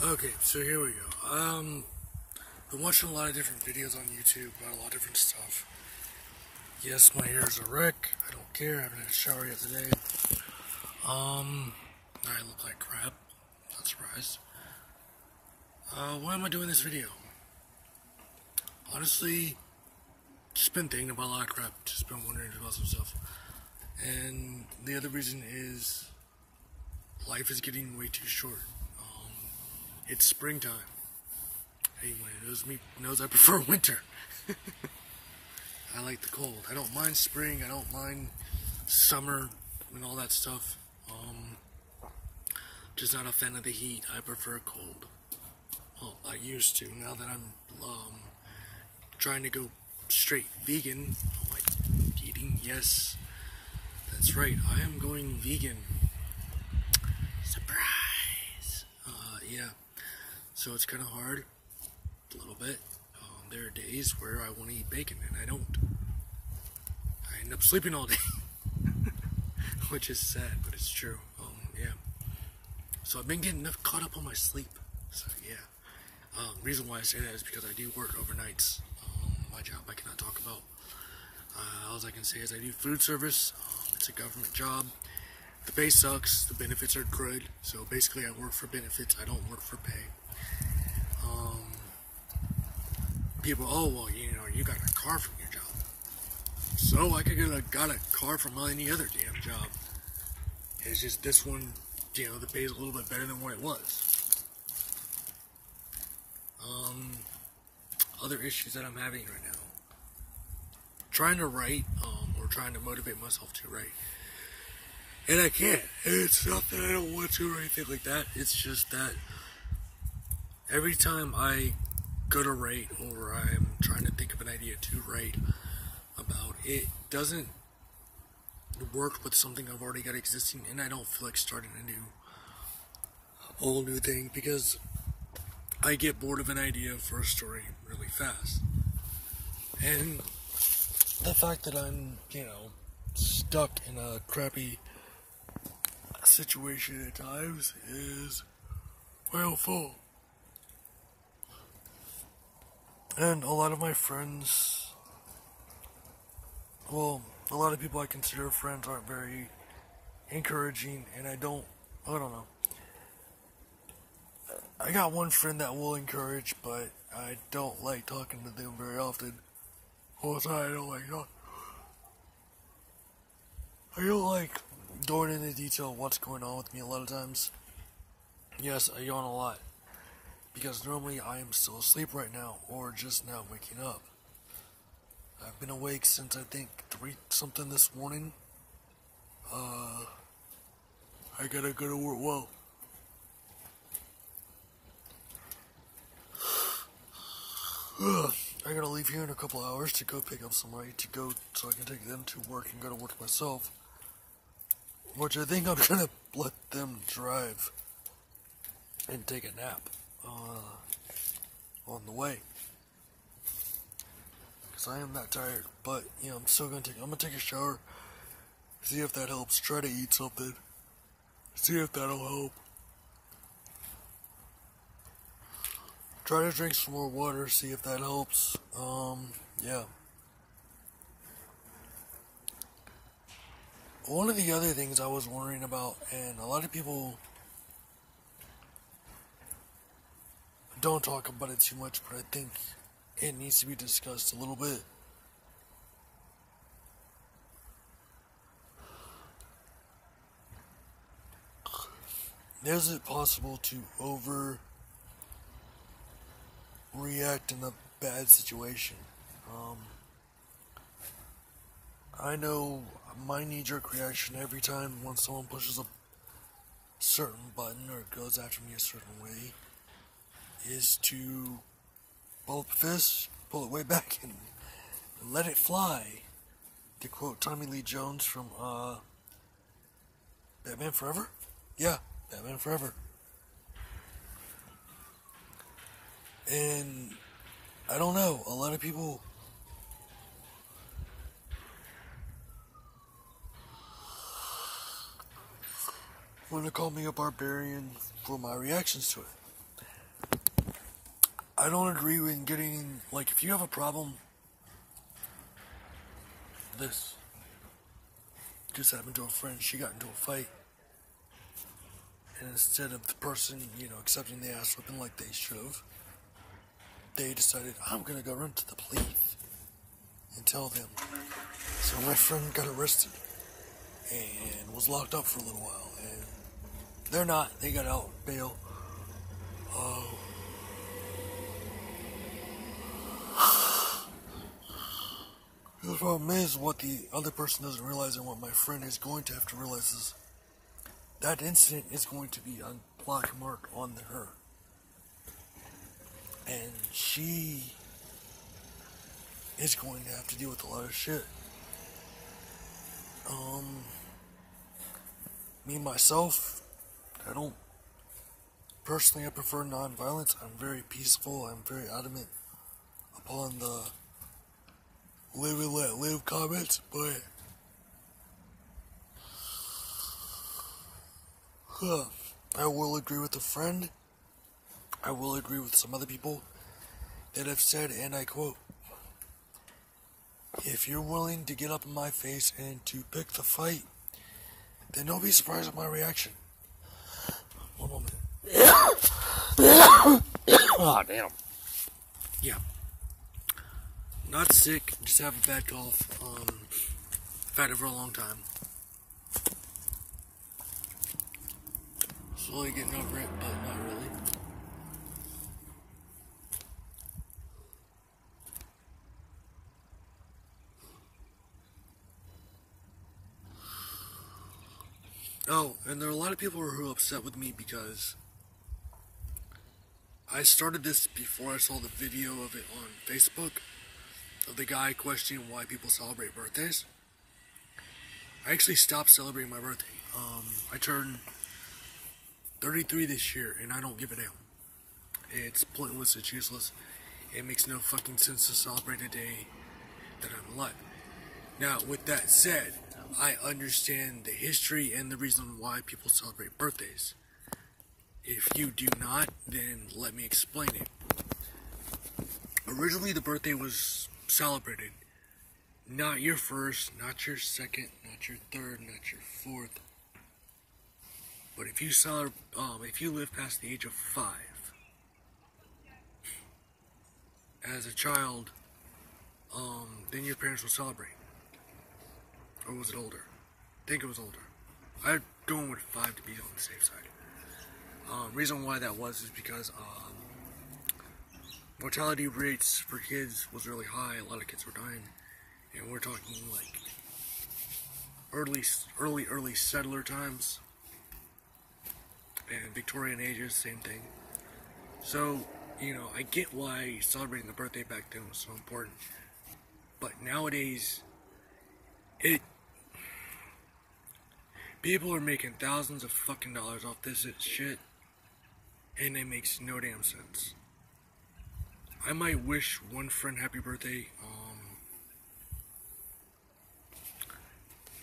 Okay, so here we go. Been watching a lot of different videos on YouTube about a lot of different stuff. Yes, my hair is a wreck. I don't care. I haven't had a shower yet today. I look like crap. Not surprised. Why am I doing this video? Honestly, just been thinking about a lot of crap. Just been wondering about some stuff. And the other reason is life is getting way too short. It's springtime. Anyone who knows me knows I prefer winter. I like the cold. I don't mind spring. I don't mind summer and all that stuff. Just not a fan of the heat. I prefer cold. Well, I used to. Now that I'm trying to go straight vegan, like eating. Yes, that's right. I am going vegan. Surprise. Yeah. So it's kind of hard. A little bit. There are days where I want to eat bacon and I don't. I end up sleeping all day, which is sad, but it's true. Yeah. So I've been getting caught up on my sleep. So yeah. Reason why I say that is because I do work overnights. My job I cannot talk about. All I can say is I do food service. It's a government job. The pay sucks. The benefits are good. So basically, I work for benefits. I don't work for pay. People, oh well, you got a car from your job. So I could have got a car from any other damn job. It's just this one, the pay is a little bit better than what it was. Other issues that I'm having right now. Trying to write, or trying to motivate myself to write. And I can't. It's not that I don't want to or anything like that. It's just that every time I go to write or I'm trying to think of an idea to write about, it doesn't work with something I've already got existing, and I don't feel like starting a whole new thing because I get bored of an idea for a story really fast. And the fact that I'm, stuck in a crappy situation at times is well full. And a lot of my friends, well, a lot of people I consider friends aren't very encouraging, and I don't know. I got one friend that will encourage, but I don't like talking to them very often. Also, I don't like going into detail of what's going on with me a lot of times. Yes, I yawn a lot. Because normally I am still asleep right now, or just now waking up. I've been awake since I think 3-something this morning. I gotta go to work. Well, I gotta leave here in a couple hours to go pick up somebody to go so I can take them to work and go to work myself. Which I think I'm gonna let them drive and take a nap on the way. Because I am that tired. But, I'm still I'm gonna take a shower, see if that helps, try to eat something, see if that'll help. Try to drink some more water, see if that helps. Yeah. One of the other things I was wondering about, and a lot of people don't talk about it too much, but I think it needs to be discussed a little bit. Is it possible to overreact in a bad situation? I know my knee-jerk reaction every time when someone pushes a certain button or goes after me a certain way is to pull up a fist, pull it way back, and let it fly. To quote Tommy Lee Jones from Batman Forever? Yeah, Batman Forever. And I don't know, a lot of people want to call me a barbarian for my reactions to it. I don't agree with getting, like, if you have a problem, this just happened to a friend. She got into a fight, and instead of the person, accepting the ass whipping like they should have, they decided, I'm gonna go run to the police and tell them. So my friend got arrested and was locked up for a little while, and they're not. They got out bail. The problem is, what the other person doesn't realize, and what my friend is going to have to realize, is that incident is going to be a black mark on her. And she is going to have to deal with a lot of shit. Me, myself, I prefer non-violence. I'm very peaceful. I'm very adamant upon the live and let live comments, but I will agree with a friend. I will agree with some other people that have said, and I quote, if you're willing to get up in my face and to pick the fight, then don't be surprised at my reaction. One moment. Oh, damn. Yeah. Not sick, just have a bad cough. I've had it for a long time. Slowly getting over it, but not really. Oh, and there are a lot of people who are upset with me because I started this before I saw the video of it on Facebook of the guy questioning why people celebrate birthdays. I actually stopped celebrating my birthday. I turned 33 this year, and I don't give a damn. It's pointless, it's useless. It makes no fucking sense to celebrate a day that I'm alive. Now, with that said, I understand the history and the reason why people celebrate birthdays. If you do not, then let me explain it. Originally, the birthday was celebrated. Not your first, not your second, not your third, not your fourth. But if you live past the age of 5, as a child, then your parents will celebrate. Or was it older? I think it was older. I'm going with 5 to be on the safe side. Reason why that was is because mortality rates for kids was really high. A lot of kids were dying, and we're talking like early settler times and Victorian ages, same thing. So, I get why celebrating the birthday back then was so important, but nowadays, people are making thousands of fucking dollars off this shit, and it makes no damn sense. I might wish one friend happy birthday,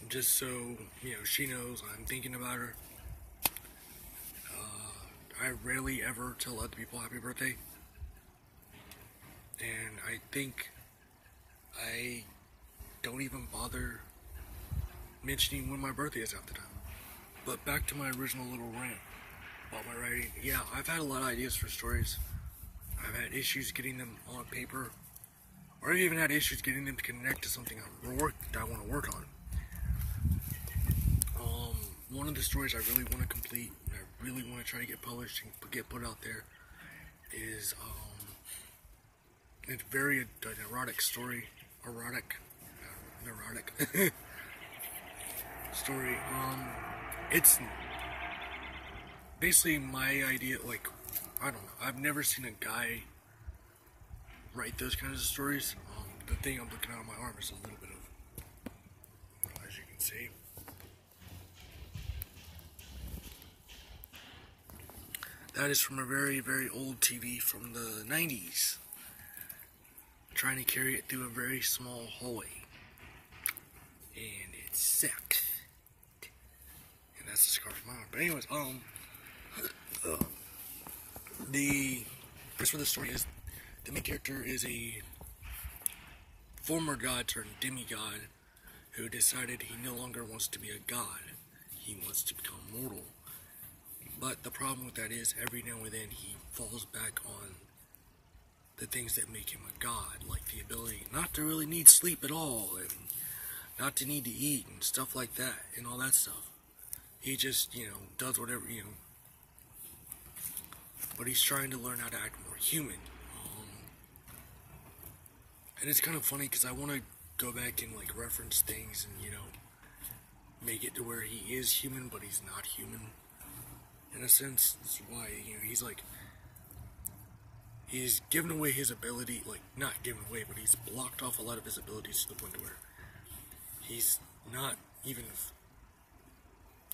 just so, she knows I'm thinking about her. I rarely ever tell other people happy birthday, and I think I don't even bother mentioning when my birthday is half the time. But back to my original little rant about my writing. Yeah, I've had a lot of ideas for stories. I've had issues getting them on paper, or I've even had issues getting them to connect to something that I want to work on. One of the stories I really want to complete, and I really want to try to get published and get put out there, is it's very an erotic story. Neurotic story. It's basically my idea. Like, I don't know. I've never seen a guy write those kinds of stories. The thing I'm looking at on my arm is a little bit of, as you can see. That is from a very, very old TV from the 90s. Trying to carry it through a very small hallway. And it sucked. And that's the scar from my arm. But anyways, that's what the story is. The main character is a former god turned demigod who decided he no longer wants to be a god. He wants to become mortal. But the problem with that is every now and then he falls back on the things that make him a god, like the ability not to really need sleep at all, and not to need to eat, and stuff like that, and all that stuff. He just, does whatever, but he's trying to learn how to act more human. And it's kind of funny because I want to go back and, like, reference things and, make it to where he is human, but he's not human. In a sense, that's why, he's given away his ability, like, not given away, but he's blocked off a lot of his abilities to the point where he's not even,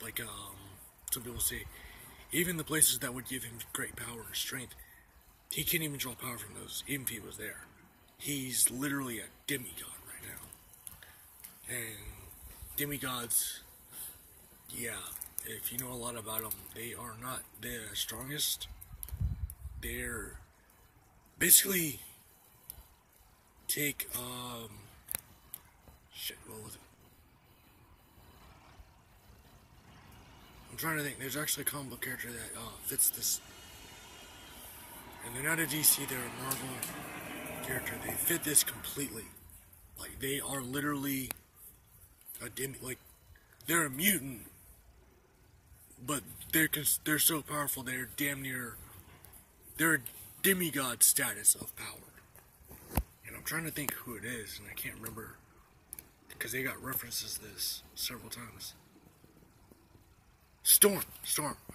like, some people say, even the places that would give him great power and strength, he can't even draw power from those, even if he was there. He's literally a demigod right now. And demigods, yeah, if you know a lot about them, they are not the strongest. They're basically take, what was it? I'm trying to think. There's actually a comic book character that fits this. And they're not a DC, they're a Marvel character. They fit this completely. Like, they are literally they're a mutant, but they're so powerful, they're damn near, they're a demigod status of power. And I'm trying to think who it is, and I can't remember, because they got references to this several times. Storm,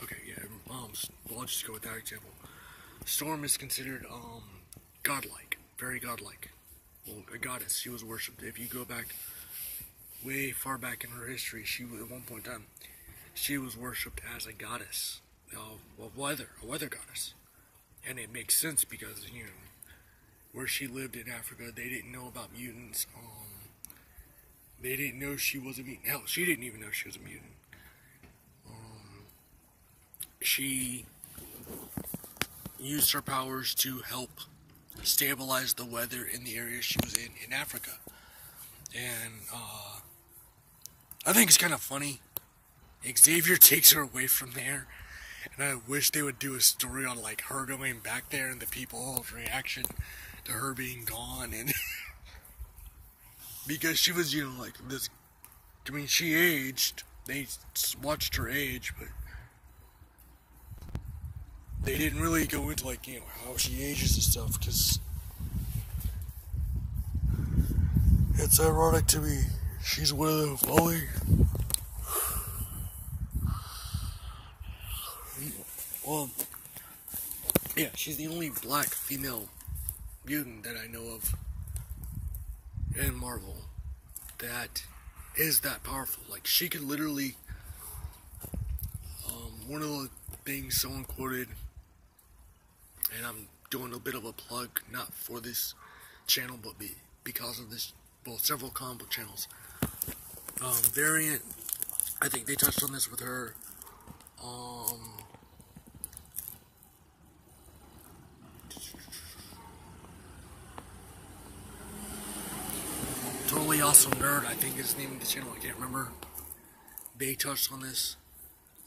okay, yeah, well, I'll just go with that example. Storm is considered, godlike, very godlike. Well, a goddess, she was worshipped. If you go back, way far back in her history, at one point in time, she was worshipped as a goddess, a weather goddess. And it makes sense because, where she lived in Africa, they didn't know about mutants, they didn't know she was a mutant. Hell, she didn't even know she was a mutant. She used her powers to help stabilize the weather in the area she was in Africa. And, I think it's kind of funny. Xavier takes her away from there, and I wish they would do a story on, like, her going back there and the people's reaction to her being gone, and because she was, like, this, she aged, they watched her age, but they didn't really go into, like, how she ages and stuff, because it's ironic to me. She's one of the only, she's the only black female mutant that I know of in Marvel that is that powerful. Like, she could literally, one of the things someone quoted, and I'm doing a bit of a plug, not for this channel, but because of this, several comic book channels. Variant, I think they touched on this with her. Totally Awesome Nerd, I think is the name of the channel, I can't remember. They touched on this.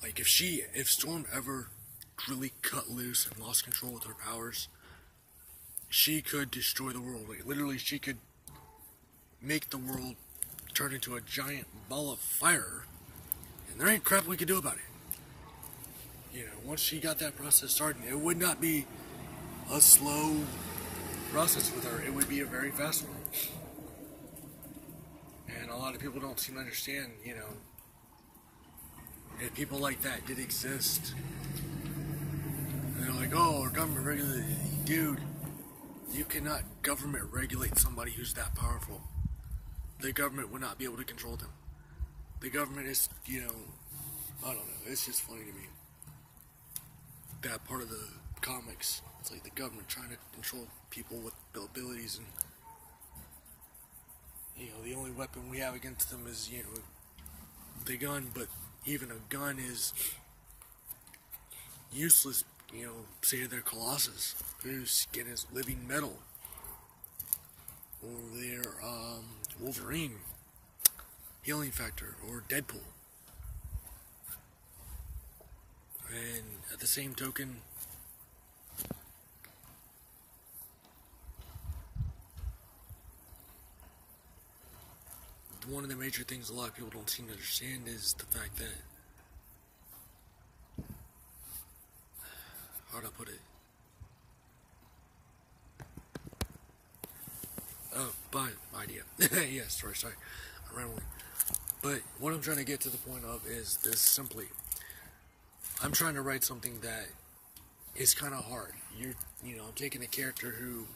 Like, if Storm ever really cut loose and lost control with her powers, she could destroy the world. Like, literally, she could make the world turn into a giant ball of fire, and there ain't crap we could do about it. Once she got that process started, it would not be a slow process with her. It would be a very fast one. And a lot of people don't seem to understand, if people like that did exist. And they're like, oh, our government regulated. Dude, you cannot government regulate somebody who's that powerful. The government would not be able to control them. The government is, I don't know, it's just funny to me. That part of the comics, it's like the government trying to control people with abilities, and, the only weapon we have against them is, the gun, but even a gun is useless say their Colossus, whose skin is living metal, or their Wolverine, healing factor, or Deadpool. And at the same token, one of the major things a lot of people don't seem to understand is the fact that, how do I put it? Oh, but idea. Yes, sorry. I'm rambling. But what I'm trying to get to the point of is this simply. I'm trying to write something that is kind of hard. I'm taking a character who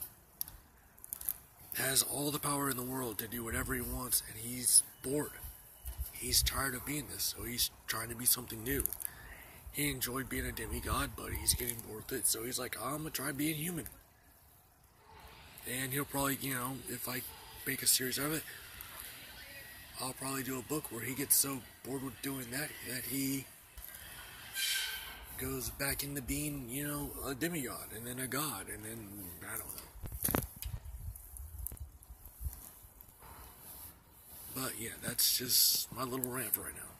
has all the power in the world to do whatever he wants, and he's bored. He's tired of being this, so he's trying to be something new. He enjoyed being a demigod, but he's getting bored with it, so he's like, I'm gonna try being human. And he'll probably, if I make a series of it, I'll probably do a book where he gets so bored with doing that he goes back into being, a demigod, and then a god, and then, I don't know. But yeah, that's just my little rant for right now.